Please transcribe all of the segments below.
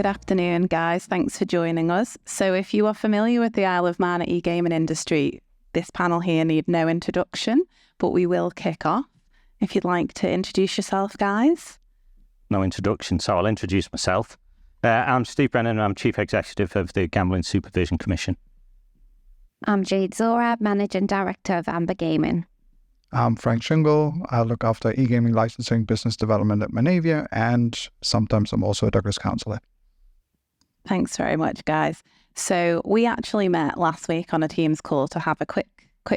afternoon, guys. Thanks for joining us. So if you are familiar with the Isle of Man e-gaming industry, this panel here need no introduction, but we will kick off. If you'd like to introduce yourself, guys. No introduction, so I'll introduce myself. I'm Steve Brennan and I'm Chief Executive of the Gambling Supervision Commission. I'm Jade Zorab, Managing Director of Amber Gaming. I'm Frank Shingle. I look after e-gaming licensing business development at Manavia, and sometimes I'm also a Douglas counsellor. Thanks very much, guys. So we actually met last week on a Teams call to have a quick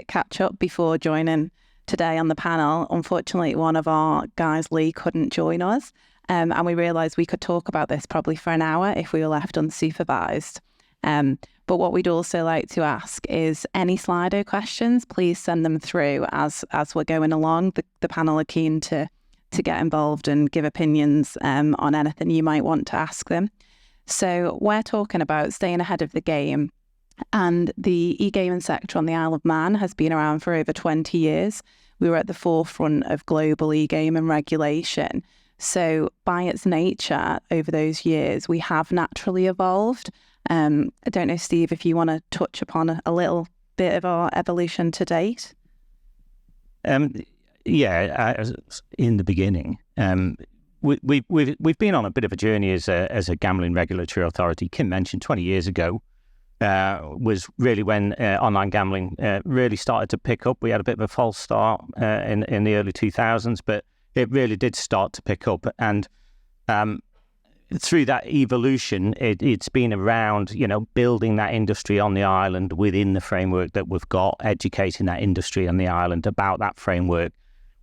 catch up before joining today on the panel. Unfortunately, one of our guys, Lee, couldn't join us, and we realised we could talk about this probably for an hour if we were left unsupervised. But what we'd also like to ask is any Slido questions, please send them through as we're going along. The panel are keen to get involved and give opinions on anything you might want to ask them. So we're talking about staying ahead of the game, and the e-gaming sector on the Isle of Man has been around for over 20 years. We were at the forefront of global e-gaming regulation. So by its nature, over those years, we have naturally evolved. I don't know, Steve, if you want to touch upon a little bit of our evolution to date. In the beginning, we've been on a bit of a journey as a gambling regulatory authority. Kim mentioned 20 years ago was really when online gambling really started to pick up. We had a bit of a false start in the early 2000s, but it really did start to pick up. And through that evolution, it's been around, building that industry on the island within the framework that we've got, educating that industry on the island about that framework,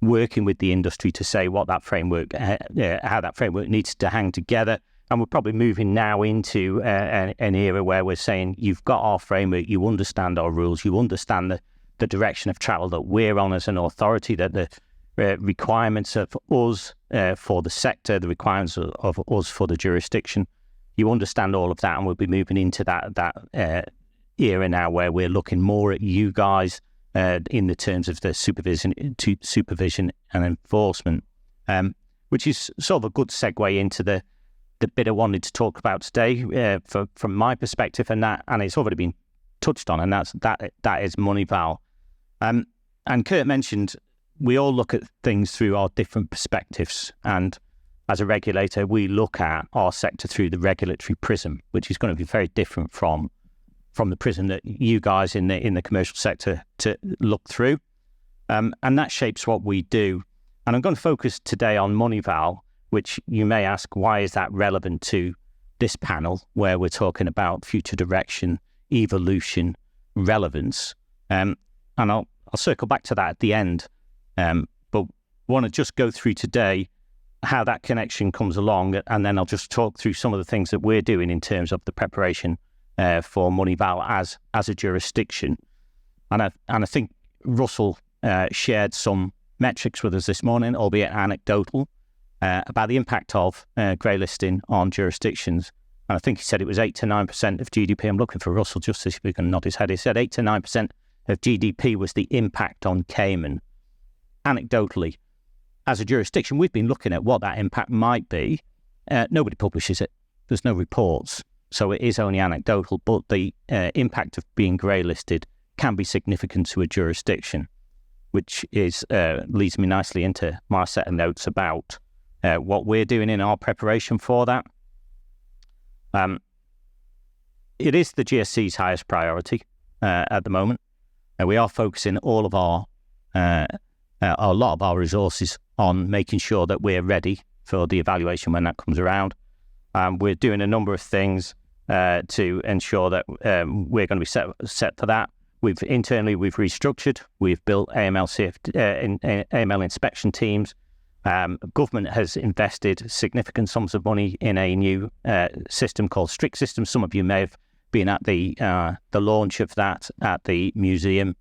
working with the industry to say what that framework, how that framework needs to hang together. And we're probably moving now into an era where we're saying, you've got our framework, you understand our rules, you understand the direction of travel that we're on as an authority, that the requirements of us for the sector, the requirements of us for the jurisdiction. You understand all of that, and we'll be moving into that era now where we're looking more at you guys in the terms of the supervision and enforcement, which is sort of a good segue into the bit I wanted to talk about today from my perspective, and it's already been touched on, and that is Moneyval. And Kurt mentioned we all look at things through our different perspectives, and as a regulator, we look at our sector through the regulatory prism, which is going to be very different from the prism that you guys in the commercial sector to look through, and that shapes what we do. And I'm going to focus today on Moneyval, which you may ask, why is that relevant to this panel where we're talking about future direction, evolution, relevance, and I'll circle back to that at the end. But want to just go through today how that connection comes along, and then I'll just talk through some of the things that we're doing in terms of the preparation for Moneyval as a jurisdiction. And I think Russell shared some metrics with us this morning, albeit anecdotal, about the impact of grey listing on jurisdictions. And I think he said it was 8 to 9% of GDP. I'm looking for Russell just to see if he can nod his head. He said 8 to 9% of GDP was the impact on Cayman. Anecdotally, as a jurisdiction, we've been looking at what that impact might be. Nobody publishes it. There's no reports. So it is only anecdotal, but the impact of being grey listed can be significant to a jurisdiction, which leads me nicely into my set of notes about what we're doing in our preparation for that. It is the GSC's highest priority at the moment. We are focusing all of a lot of our resources on making sure that we're ready for the evaluation when that comes around. We're doing a number of things to ensure that we're going to be set for that. We've restructured. We've built AML inspection teams. Government has invested significant sums of money in a new system called Strict System. Some of you may have been at the launch of that at the museum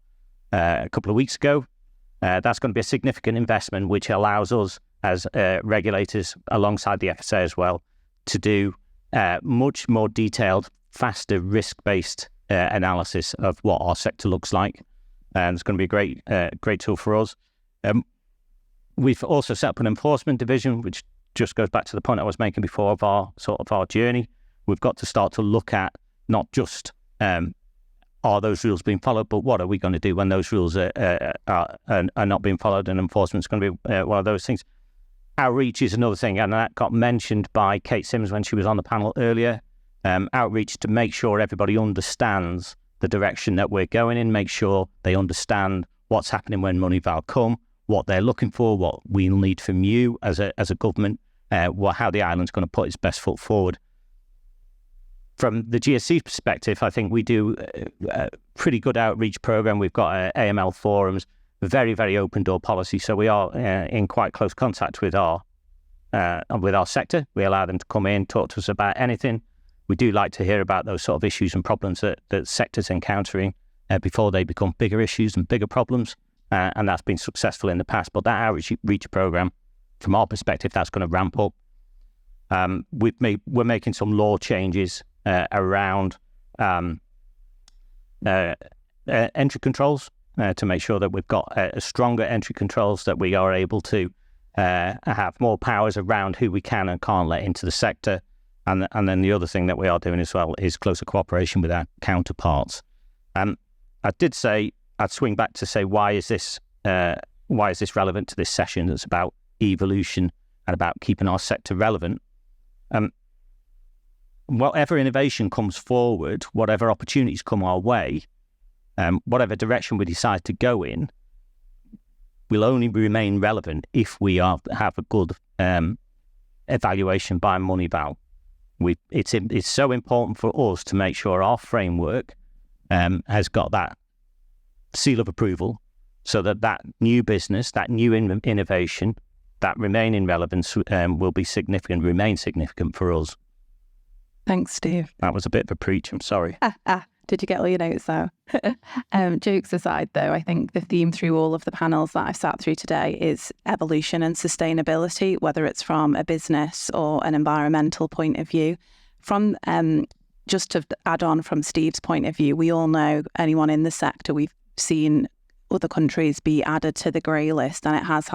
a couple of weeks ago. That's going to be a significant investment, which allows us as regulators, alongside the FSA as well, to do much more detailed, faster, risk-based analysis of what our sector looks like. And it's going to be a great tool for us. We've also set up an enforcement division, which just goes back to the point I was making before of our journey, we've got to start to look at not just are those rules being followed, but what are we going to do when those rules are not being followed, and enforcement's going to be one of those things. Outreach is another thing, and that got mentioned by Kate Sims when she was on the panel earlier. Outreach to make sure everybody understands the direction that we're going in, make sure they understand what's happening when Moneyval come, what they're looking for, what we'll need from you as a government, how the island's going to put its best foot forward. From the GSC perspective, I think we do a pretty good outreach program. We've got AML forums, very, very open door policy. So we are in quite close contact with our sector. We allow them to come in, talk to us about anything. We do like to hear about those sort of issues and problems that sector's encountering before they become bigger issues and bigger problems. And that's been successful in the past. But that outreach program, from our perspective, that's going to ramp up. We're making some law changes around entry controls to make sure that we've got stronger entry controls, that we are able to have more powers around who we can and can't let into the sector. And then the other thing that we are doing as well is closer cooperation with our counterparts. I did say I'd swing back to say why is this relevant to this session? That's about evolution and about keeping our sector relevant. Whatever innovation comes forward, whatever opportunities come our way, whatever direction we decide to go in, will only remain relevant if we have a good evaluation by Moneyval. It's so important for us to make sure our framework has got that seal of approval, so that new business, that new innovation, that remaining relevance will be remain significant for us. Thanks, Steve. That was a bit of a preach, I'm sorry. Did you get all your notes out? Jokes aside, though, I think the theme through all of the panels that I've sat through today is evolution and sustainability, whether it's from a business or an environmental point of view. From just to add on from Steve's point of view, we all know, anyone in the sector, we've seen other countries be added to the grey list, and it has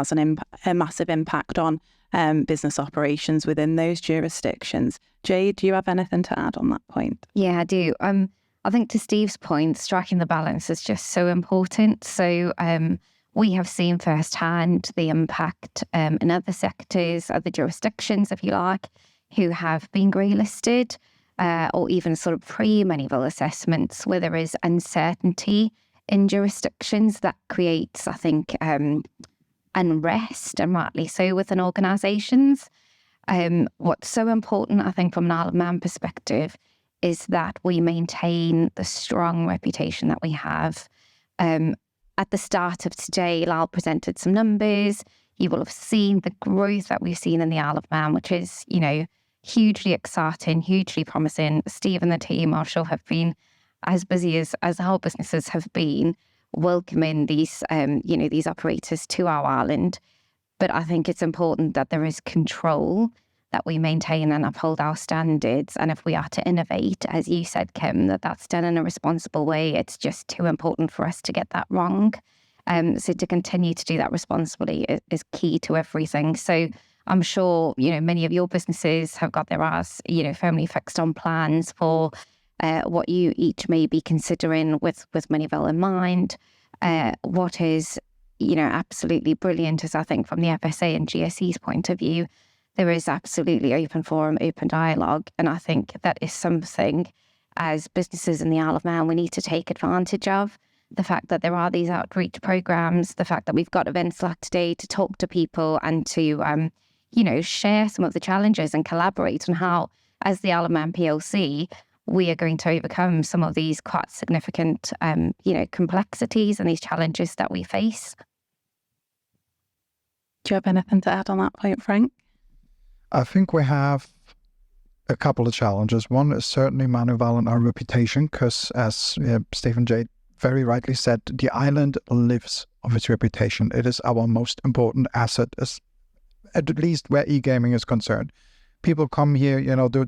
a massive impact on business operations within those jurisdictions. Jade, do you have anything to add on that point? Yeah, I do. I think to Steve's point, striking the balance is just so important. So we have seen firsthand the impact in other sectors, other jurisdictions, if you like, who have been grey listed or even sort of pre-Moneyval assessments where there is uncertainty in jurisdictions that creates, I think, unrest, and rightly so, within organisations. What's so important, I think, from an Isle of Man perspective, is that we maintain the strong reputation that we have. At the start of today, Lal presented some numbers. You will have seen the growth that we've seen in the Isle of Man, which is, hugely exciting, hugely promising. Steve and the team, I'm sure, have been as busy as our businesses have been welcoming these, these operators to our island. But I think it's important that there is control, that we maintain and uphold our standards. And if we are to innovate, as you said, Kim, that's done in a responsible way, it's just too important for us to get that wrong. So to continue to do that responsibly is key to everything. So I'm sure, many of your businesses have got their eyes, firmly fixed on plans for what you each may be considering with Moneyval in mind. What is, absolutely brilliant is, I think, from the FSA and GSE's point of view, there is absolutely open forum, open dialogue. And I think that is something, as businesses in the Isle of Man, we need to take advantage of. The fact that there are these outreach programs, the fact that we've got events like today to talk to people and to, share some of the challenges and collaborate on how, as the Isle of Man PLC, we are going to overcome some of these quite significant, complexities and these challenges that we face. Do you have anything to add on that point, Frank? I think we have a couple of challenges. One is certainly Moneyval and our reputation, because as Stephen Jade very rightly said, the island lives of its reputation. It is our most important asset, at least where EGaming is concerned. People come here,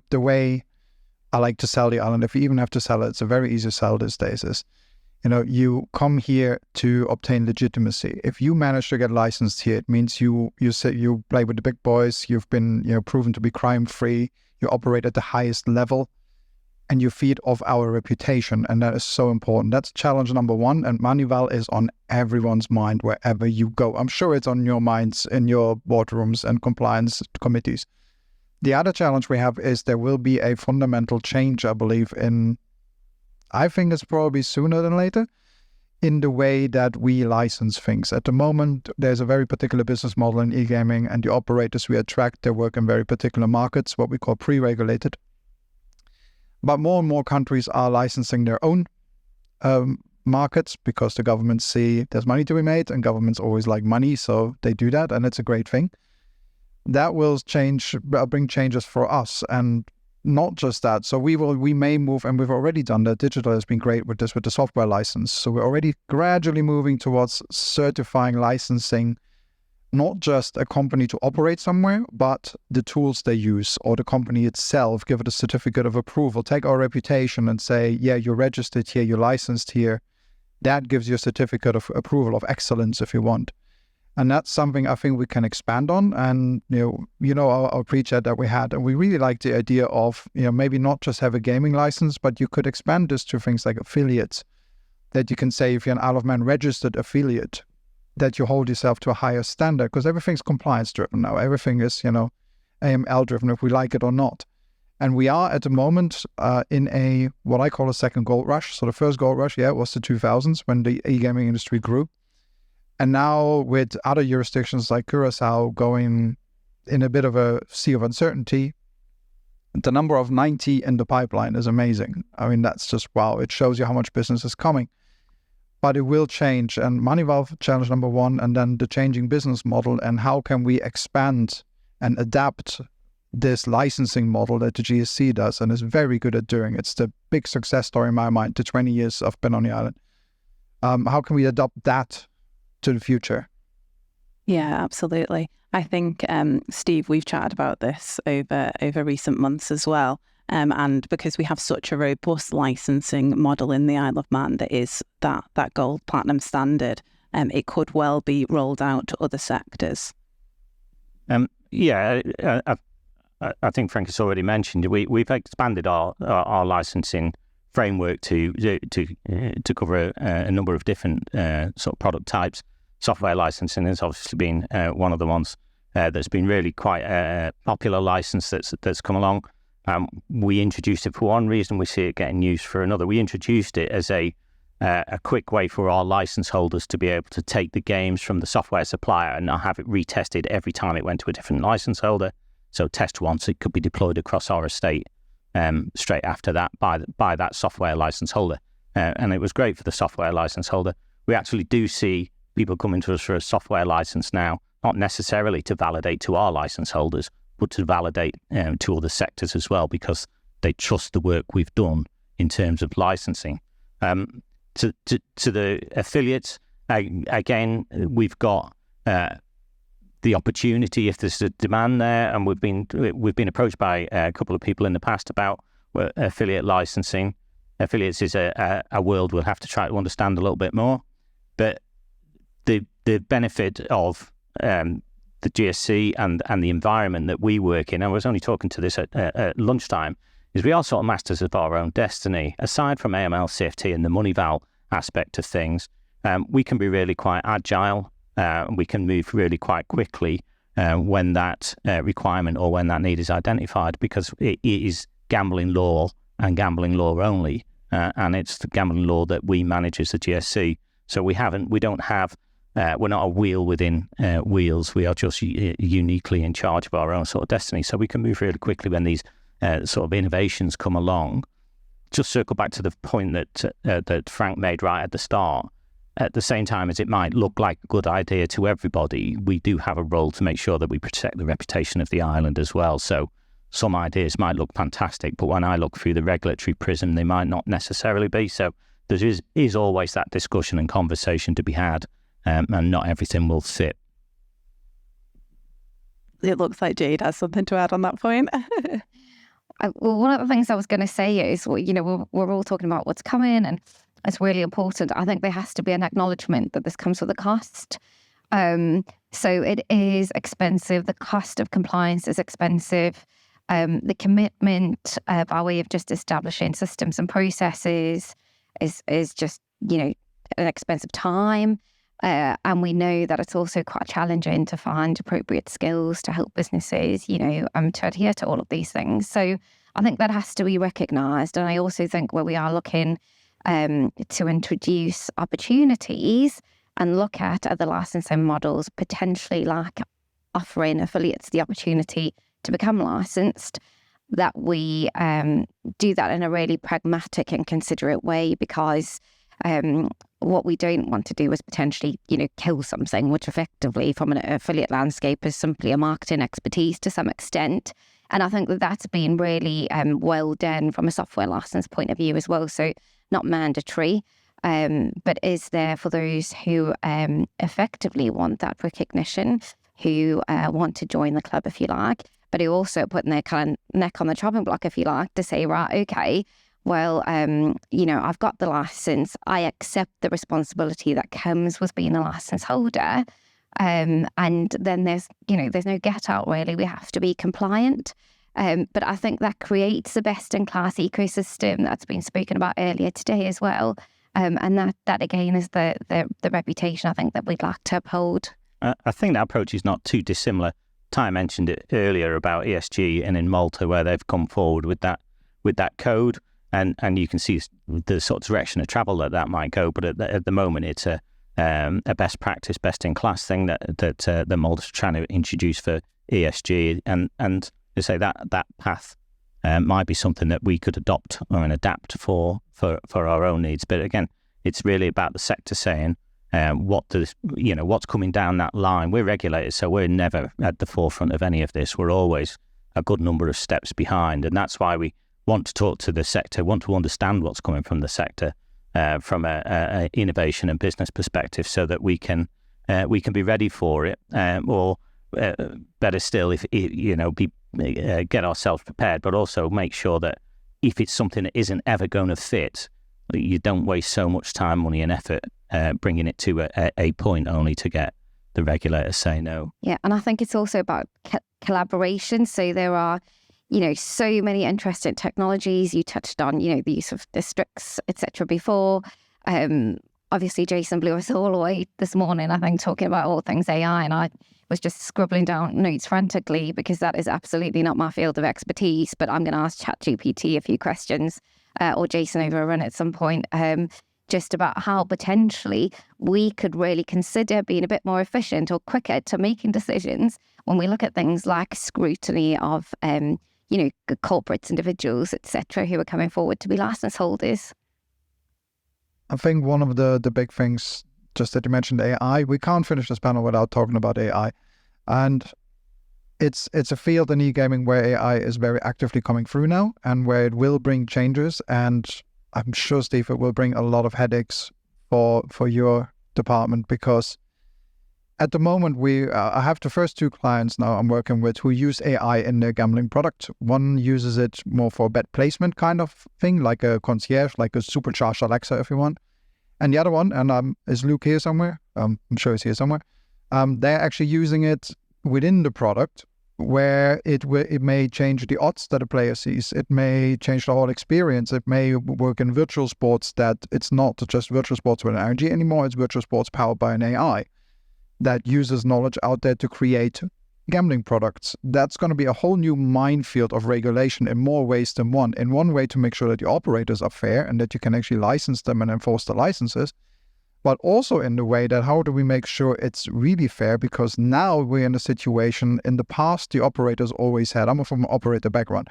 the way I like to sell the island, if you even have to sell it, it's a very easy sell these days, is You come here to obtain legitimacy. If you manage to get licensed here, it means you play with the big boys. You've been proven to be crime free. You operate at the highest level, and you feed off our reputation, and that is so important. That's challenge number one, and Manival is on everyone's mind wherever you go. I'm sure it's on your minds in your boardrooms and compliance committees. The other challenge we have is there will be a fundamental change, I believe, I think it's probably sooner than later, in the way that we license things. At the moment, there's a very particular business model in EGaming, and the operators we attract, they work in very particular markets, what we call pre-regulated. But more and more countries are licensing their own markets because the governments see there's money to be made, and governments always like money, so they do that, and it's a great thing. That will bring changes for us, and not just that. So we may move, and we've already done that. Digital has been great with this, with the software license. So we're already gradually moving towards certifying licensing, not just a company to operate somewhere, but the tools they use, or the company itself, give it a certificate of approval. Take our reputation and say, yeah, you're registered here, you're licensed here. That gives you a certificate of approval of excellence if you want. And that's something I think we can expand on. And, our pre-chat that we had, and we really like the idea of, maybe not just have a gaming license, but you could expand this to things like affiliates, that you can say if you're an Isle of Man registered affiliate, that you hold yourself to a higher standard, because everything's compliance driven now. Everything is, AML driven, if we like it or not. And we are at the moment in what I call a second gold rush. So the first gold rush, was the 2000s when the e-gaming industry grew. And now with other jurisdictions like Curacao going in a bit of a sea of uncertainty, the number of 90 in the pipeline is amazing. I mean, that's just wow. It shows you how much business is coming. But it will change. And Moneyval, challenge number one, and then the changing business model, and how can we expand and adapt this licensing model that the GSC does and is very good at doing. It's the big success story in my mind, the 20 years I've been on the island. How can we adopt that to the future? Yeah, absolutely. I think, Steve, we've chatted about this over recent months as well. And because we have such a robust licensing model in the Isle of Man that is that gold platinum standard, it could well be rolled out to other sectors. I think Frank has already mentioned we've expanded our licensing framework to cover a number of different sort of product types. Software licensing has obviously been one of the ones that's been really quite a popular license that's come along. We introduced it for one reason, we see it getting used for another. We introduced it as a quick way for our license holders to be able to take the games from the software supplier and not have it retested every time it went to a different license holder. So test once, it could be deployed across our estate straight after that by that software license holder. And it was great for the software license holder. We actually do see people coming to us for a software license now, not necessarily to validate to our license holders, but to validate to other sectors as well, because they trust the work we've done in terms of licensing. To the affiliates, again, we've got the opportunity if there's a demand there, and we've been approached by a couple of people in the past about affiliate licensing. Affiliates is a world we'll have to try to understand a little bit more, but the benefit of the GSC and the environment that we work in, I was only talking to this at lunchtime, is we are sort of masters of our own destiny. Aside from AML, CFT and the Moneyval aspect of things, we can be really quite agile. We can move really quite quickly when that requirement or when that need is identified, because it is gambling law and gambling law only, and it's the gambling law that we manage as the GSC. So we're not a wheel within wheels. We are just uniquely in charge of our own sort of destiny. So we can move really quickly when these sort of innovations come along. Just circle back to the point that Frank made right at the start. At the same time as it might look like a good idea to everybody, we do have a role to make sure that we protect the reputation of the island as well. So some ideas might look fantastic, but when I look through the regulatory prism, they might not necessarily be. So there is always that discussion and conversation to be had, and not everything will fit. It looks like Jade has something to add on that point. Well, one of the things I was going to say is, we're all talking about what's coming, and is really important. I think there has to be an acknowledgement that this comes with a cost. So it is expensive. The cost of compliance is expensive. The commitment by way of just establishing systems and processes is just, an expensive time. And we know that it's also quite challenging to find appropriate skills to help businesses, to adhere to all of these things. So I think that has to be recognised. And I also think where we are looking to introduce opportunities and look at other licensing models, potentially like offering affiliates the opportunity to become licensed, that we do that in a really pragmatic and considerate way, because what we don't want to do is potentially, kill something, which effectively from an affiliate landscape is simply a marketing expertise to some extent. And I think that that's been really well done from a software license point of view as well. So not mandatory, but is there for those who effectively want that recognition, who want to join the club, if you like, but who also putting their kind of neck on the chopping block, if you like, to say, right, okay, well, I've got the license. I accept the responsibility that comes with being a license holder. And then there's no get out really. We have to be compliant. But I think that creates a best in class ecosystem that's been spoken about earlier today as well. And that again is the reputation I think that we'd like to uphold. I think that approach is not too dissimilar. Ty mentioned it earlier about ESG and in Malta, where they've come forward with that code. And you can see the sort of direction of travel that might go, but at the moment it's a best practice, best in class thing that Malta's trying to introduce for ESG, and to say that path might be something that we could adopt and adapt for our own needs. But again, it's really about the sector saying what's coming down that line. We're regulators, so we're never at the forefront of any of this. We're always a good number of steps behind, and that's why we want to talk to the sector, want to understand what's coming from the sector from a innovation and business perspective, so that we can be ready for it, or better still, if get ourselves prepared, but also make sure that if it's something that isn't ever going to fit, you don't waste so much time, money, and effort bringing it to a point only to get the regulators say no. Yeah, and I think it's also about collaboration. So there are so many interesting technologies. You touched on, the use of districts, etc. before. Obviously, Jason blew us all away this morning, I think, talking about all things AI. And I was just scribbling down notes frantically because that is absolutely not my field of expertise. But I'm going to ask ChatGPT a few questions, or Jason over a run at some point, just about how potentially we could really consider being a bit more efficient or quicker to making decisions when we look at things like scrutiny of corporates, individuals, etc., who are coming forward to be license holders. I think one of the big things, just that you mentioned AI, we can't finish this panel without talking about AI. And it's a field in e-gaming where AI is very actively coming through now, and where it will bring changes. And I'm sure, Steve, it will bring a lot of headaches for your department, because at the moment, I have the first two clients now I'm working with who use AI in their gambling product. One uses it more for bet placement kind of thing, like a concierge, like a supercharged Alexa, if you want. And the other one, and is Luke here somewhere? I'm sure he's here somewhere. They're actually using it within the product, where it may change the odds that a player sees. It may change the whole experience. It may work in virtual sports, that it's not just virtual sports with an energy anymore. It's virtual sports powered by an AI that uses knowledge out there to create gambling products. That's going to be a whole new minefield of regulation in more ways than one. In one way, to make sure that the operators are fair and that you can actually license them and enforce the licenses, but also in the way that how do we make sure it's really fair? Because now we're in a situation, in the past, the operators always had, I'm from an operator background,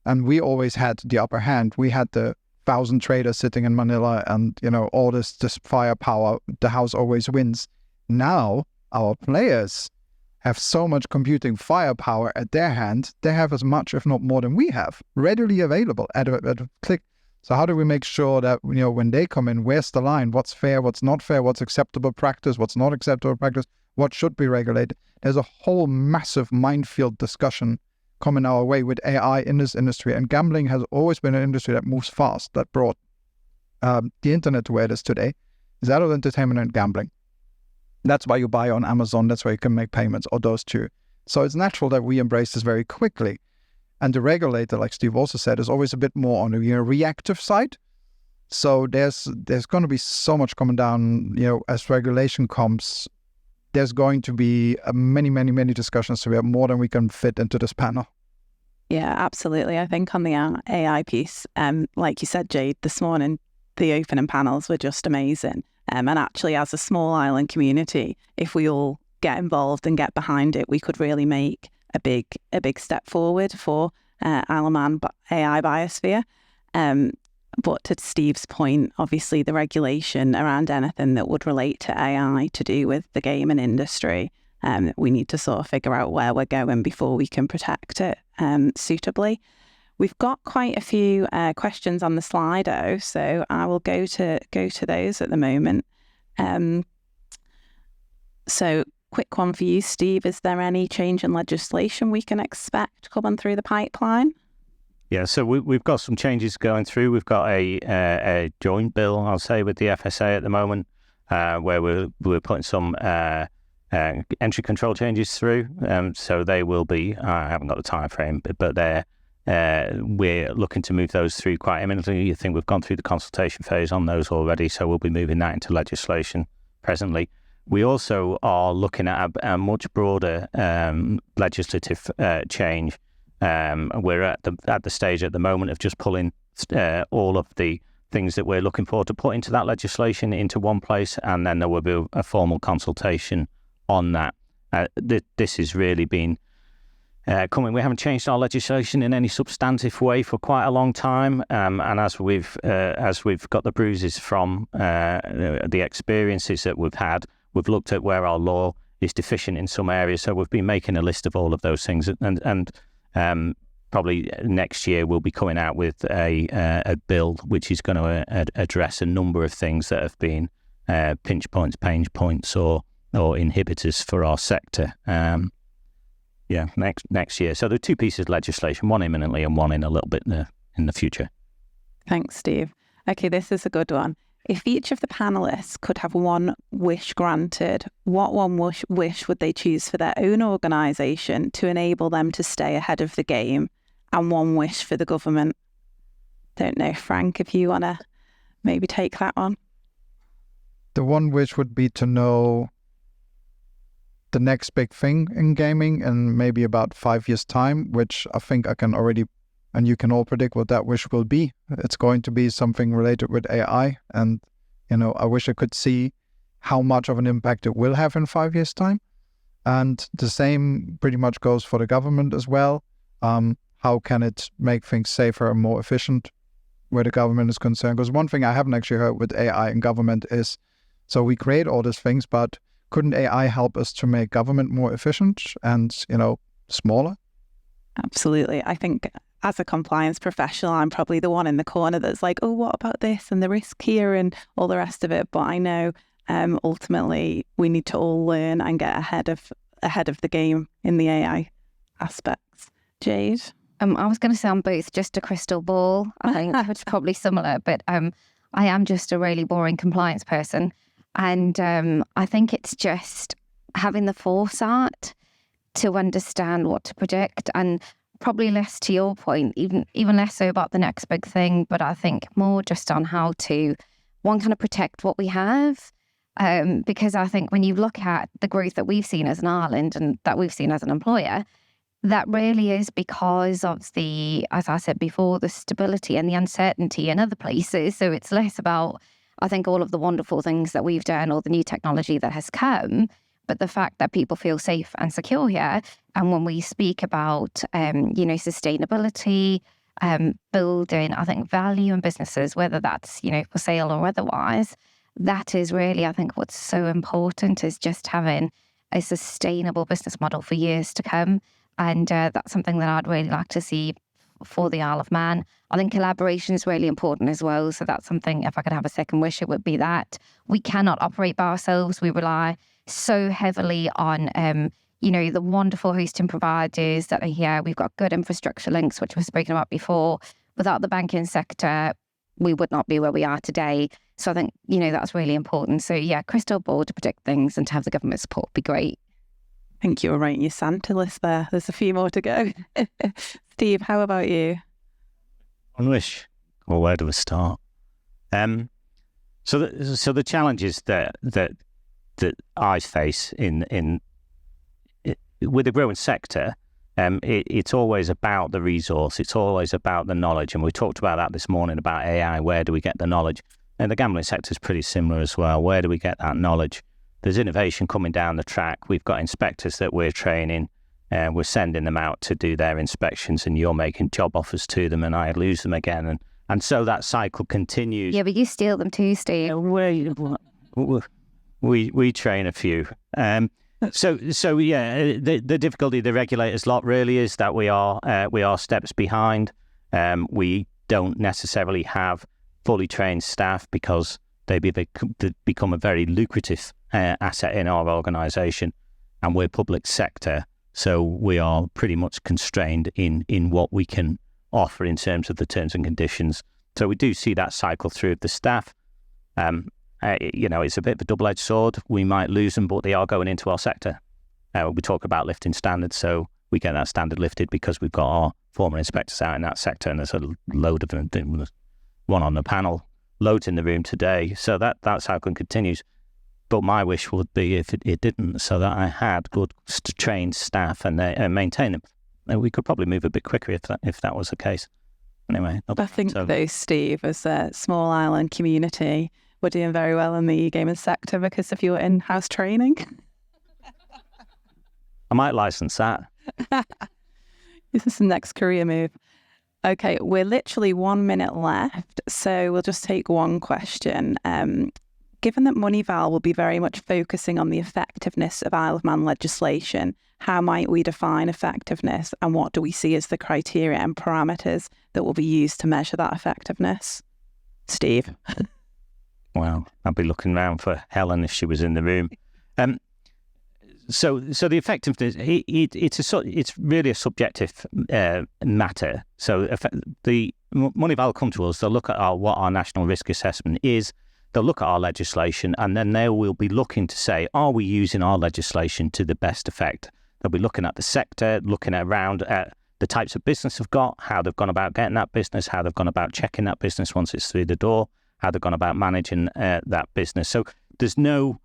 and we always had the upper hand. We had the 1,000 traders sitting in Manila and, all this firepower, the house always wins. Now, our players have so much computing firepower at their hand, they have as much, if not more than we have, readily available at a click. So how do we make sure that, when they come in, where's the line? What's fair? What's not fair? What's acceptable practice? What's not acceptable practice? What should be regulated? There's a whole massive minefield discussion coming our way with AI in this industry. And gambling has always been an industry that moves fast, that broad. the internet to where it is today is adult entertainment and gambling. That's why you buy on Amazon. That's why you can make payments, or those two. So it's natural that we embrace this very quickly. And the regulator, like Steve also said, is always a bit more on the reactive side. So there's going to be so much coming down, as regulation comes. There's going to be many, many, many discussions. So we have more than we can fit into this panel. Yeah, absolutely. I think on the AI piece, like you said, Jade, this morning, the opening panels were just amazing. And actually, as a small island community, if we all get involved and get behind it, we could really make a big step forward for Isle of Man AI biosphere. But to Steve's point, obviously the regulation around anything that would relate to AI to do with the gaming industry, we need to sort of figure out where we're going before we can protect it suitably. We've got quite a few questions on the Slido, so I will go to those at the moment. So quick one for you, Steve. Is there any change in legislation we can expect coming through the pipeline? Yeah, so we've got some changes going through. We've got a joint bill, I'll say, with the FSA at the moment, where we're putting some entry control changes through. So they will be, I haven't got the time frame, but we're looking to move those through quite imminently. I think we've gone through the consultation phase on those already, so we'll be moving that into legislation presently. We also are looking at a much broader legislative change. We're at the stage at the moment of just pulling all of the things that we're looking for to put into that legislation into one place, and then there will be a formal consultation on that. This has really been coming. We haven't changed our legislation in any substantive way for quite a long time, and as we've got the bruises from the experiences that we've had, we've looked at where our law is deficient in some areas. So we've been making a list of all of those things, and probably next year we'll be coming out with a bill which is going to address a number of things that have been pinch points, pain points, or inhibitors for our sector. Next year. So there are two pieces of legislation, one imminently and one in a little bit in the future. Thanks, Steve. Okay, this is a good one. If each of the panelists could have one wish granted, what one wish would they choose for their own organisation to enable them to stay ahead of the game, and one wish for the government? Don't know, Frank, if you want to maybe take that one. The one wish would be to know the next big thing in gaming in maybe about 5 years' time, which I think I can already, and you can all predict what that wish will be. It's going to be something related with AI. And, I wish I could see how much of an impact it will have in 5 years' time. And the same pretty much goes for the government as well. How can it make things safer and more efficient where the government is concerned? Because one thing I haven't actually heard with AI and government is, so we create all these things, but couldn't AI help us to make government more efficient and, smaller? Absolutely. I think as a compliance professional, I'm probably the one in the corner that's like, oh, what about this and the risk here and all the rest of it. But I know ultimately we need to all learn and get ahead of the game in the AI aspects. Jade? I was going to say I'm both just a crystal ball, I think, which is probably similar, but I am just a really boring compliance person. And I think it's just having the foresight to understand what to predict, and probably less to your point, even less so about the next big thing, but I think more just on how to, one, kind of protect what we have. Because I think when you look at the growth that we've seen as an island and that we've seen as an employer, that really is because of the, as I said before, the stability and the uncertainty in other places. So it's less about, I think, all of the wonderful things that we've done or the new technology that has come, but the fact that people feel safe and secure here. And when we speak about, sustainability, building, I think, value in businesses, whether that's, for sale or otherwise, that is really, I think, what's so important is just having a sustainable business model for years to come. And that's something that I'd really like to see for the Isle of Man. I think collaboration is really important as well. So that's something, if I could have a second wish, it would be that. We cannot operate by ourselves. We rely so heavily on, the wonderful hosting providers that are here. We've got good infrastructure links, which we've spoken about before. Without the banking sector, we would not be where we are today. So I think, that's really important. So yeah, crystal ball to predict things and to have the government support would be great. I think you were writing your Santa list there. There's a few more to go. Steve, how about you? One wish. Well, where do we start? So the challenges that I face with a growing sector, it's always about the resource. It's always about the knowledge. And we talked about that this morning about AI. Where do we get the knowledge? And the gambling sector is pretty similar as well. Where do we get that knowledge? There's innovation coming down the track. We've got inspectors that we're training, and we're sending them out to do their inspections, and you're making job offers to them, and I lose them again. And so that cycle continues. Yeah, but you steal them too, Steve. We train a few. So yeah, the difficulty the regulators lot really is that we are steps behind. We don't necessarily have fully trained staff because they become a very lucrative asset in our organisation, and we're public sector, so we are pretty much constrained in what we can offer in terms of the terms and conditions. So we do see that cycle through of the staff. It's a bit of a double-edged sword. We might lose them, but they are going into our sector. We talk about lifting standards, so we get that standard lifted because we've got our former inspectors out in that sector, and there's a load of them. One on the panel, loads in the room today. So that cycle continues. But my wish would be if it didn't, so that I had good trained staff and maintain them. And we could probably move a bit quicker if that was the case. Anyway. I think though, Steve, as a small island community, we're doing very well in the gaming sector because of your in-house training. I might license that. This is the next career move. Okay, we're literally 1 minute left, so we'll just take one question. Given that Moneyval will be very much focusing on the effectiveness of Isle of Man legislation, how might we define effectiveness, and what do we see as the criteria and parameters that will be used to measure that effectiveness? Steve? Well, I'd be looking around for Helen if she was in the room. So the effectiveness, it's really a subjective matter. So the Moneyval come to us, they'll look at what our national risk assessment is, they'll look at our legislation, and then they will be looking to say, are we using our legislation to the best effect? They'll be looking at the sector, looking around at the types of business they've got, how they've gone about getting that business, how they've gone about checking that business once it's through the door, how they've gone about managing that business. So there's no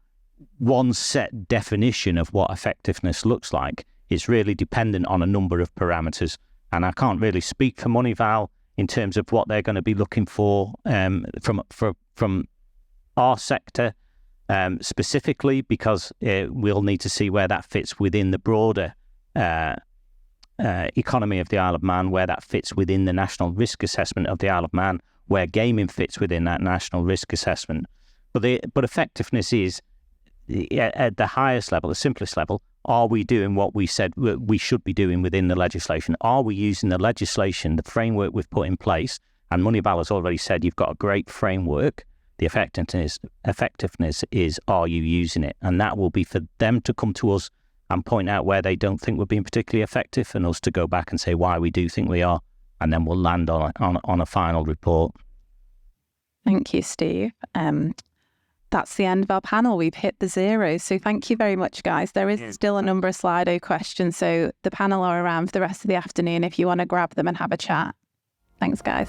one set definition of what effectiveness looks like. It's really dependent on a number of parameters. And I can't really speak for Moneyval in terms of what they're going to be looking for from our sector specifically, because we'll need to see where that fits within the broader economy of the Isle of Man, where that fits within the national risk assessment of the Isle of Man, where gaming fits within that national risk assessment. But effectiveness is at the highest level, the simplest level. Are we doing what we said we should be doing within the legislation? Are we using the legislation, the framework we've put in place? And Moneyval has already said you've got a great framework. The effectiveness is, are you using it? And that will be for them to come to us and point out where they don't think we're being particularly effective, and us to go back and say why we do think we are. And then we'll land on a final report. Thank you, Steve. That's the end of our panel. We've hit the zeros. So thank you very much, guys. There is still a number of Slido questions, so the panel are around for the rest of the afternoon if you want to grab them and have a chat. Thanks, guys.